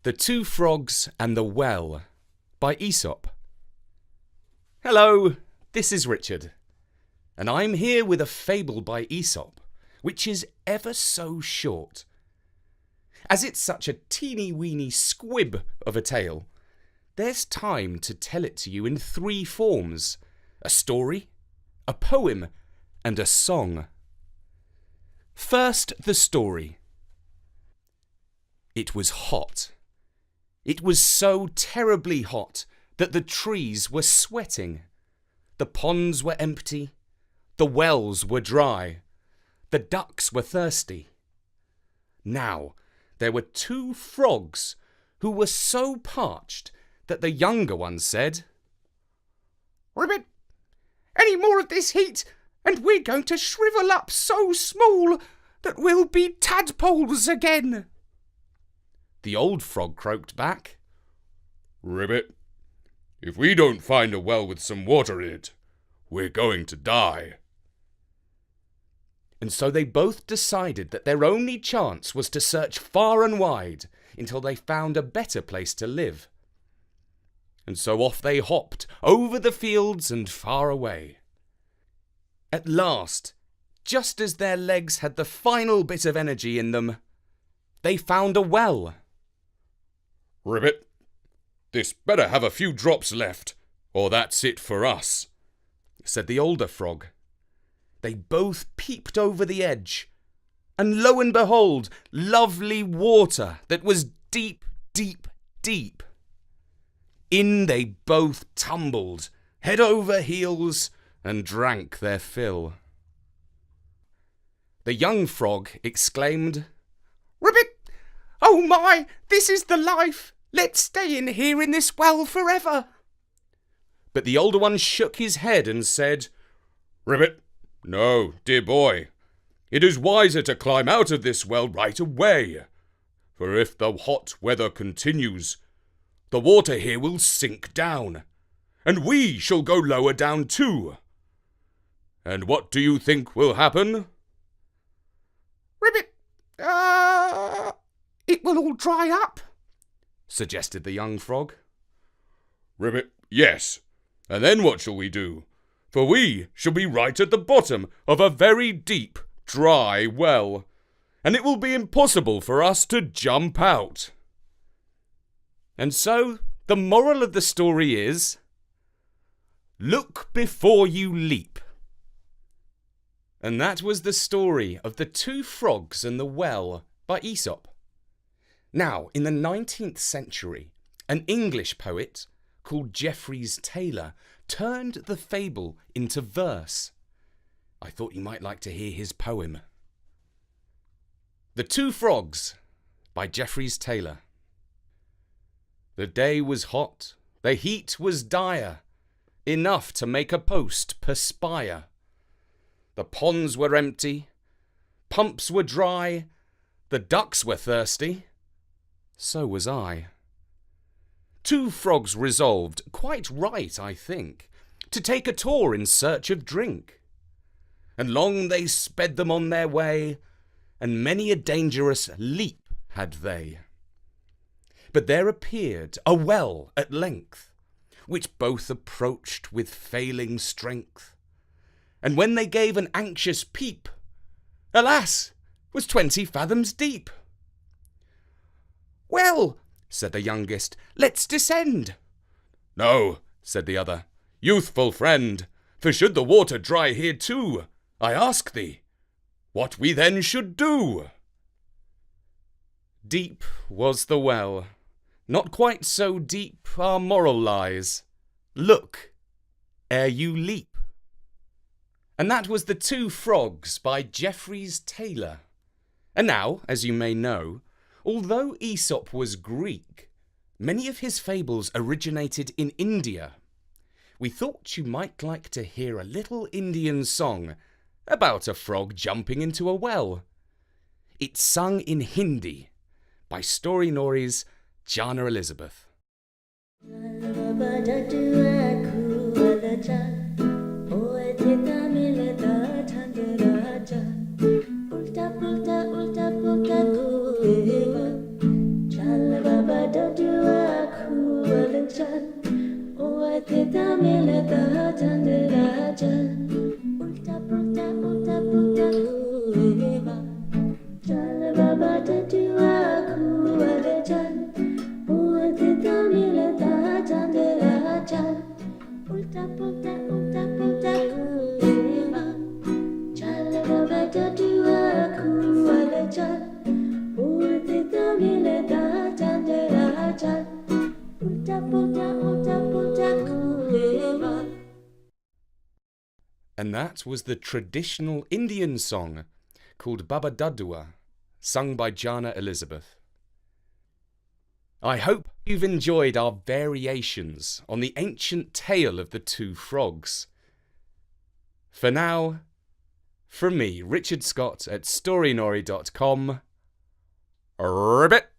The Two Frogs and the Well by Aesop. Hello, this is Richard, and I'm here with a fable by Aesop, which is ever so short. As it's such a teeny-weeny squib of a tale, there's time to tell it to you in three forms: a story, a poem, and a song. First, the story. It was hot. It was so terribly hot that the trees were sweating. The ponds were empty. The wells were dry. The ducks were thirsty. Now, there were two frogs who were so parched that the younger one said, "Ribbit, any more of this heat and we're going to shrivel up so small that we'll be tadpoles again." The old frog croaked back, "Ribbit, if we don't find a well with some water in it, we're going to die." And so they both decided that their only chance was to search far and wide until they found a better place to live. And so off they hopped over the fields and far away. At last, just as their legs had the final bit of energy in them, they found a well. "Ribbit, this better have a few drops left, or that's it for us," said the older frog. They both peeped over the edge, and lo and behold, lovely water that was deep, deep, deep. In they both tumbled, head over heels, and drank their fill. The young frog exclaimed, "Ribbit! Oh my, this is the life! Let's stay in here in this well forever!" But the older one shook his head and said, "Ribbit, no, dear boy. It is wiser to climb out of this well right away. For if the hot weather continues, the water here will sink down, and we shall go lower down too. And what do you think will happen?" "Ribbit, it will all dry up," suggested the young frog. "Ribbit, yes. And then what shall we do? For we shall be right at the bottom of a very deep, dry well, and it will be impossible for us to jump out." And so, the moral of the story is, look before you leap. And that was the story of The Two Frogs and the Well by Aesop. Now, in the 19th century, an English poet called Jeffries Taylor turned the fable into verse. I thought you might like to hear his poem. The Two Frogs by Jeffries Taylor. The day was hot, the heat was dire, enough to make a post perspire. The ponds were empty, pumps were dry, the ducks were thirsty. So was I. Two frogs resolved, quite right I think, to take a tour in search of drink. And long they sped them on their way, and many a dangerous leap had they. But there appeared a well at length, which both approached with failing strength. And when they gave an anxious peep, alas, was 20 fathoms deep. "Well," said the youngest, "let's descend." "No," said the other, "youthful friend, for should the water dry here too, I ask thee, what we then should do?" Deep was the well. Not quite so deep our moral lies. Look ere you leap. And that was The Two Frogs by Jeffries Taylor. And now, as you may know, although Aesop was Greek, many of his fables originated in India. We thought you might like to hear a little Indian song about a frog jumping into a well. It's sung in Hindi by Story Nori's Jana Elizabeth. Ulta ulta ulta ulta go eva, chala baba da And that was the traditional Indian song called Baba Dadua, sung by Jana Elizabeth. I hope you've enjoyed our variations on the ancient tale of the two frogs. For now, from me, Richard Scott at storynori.com, ribbit!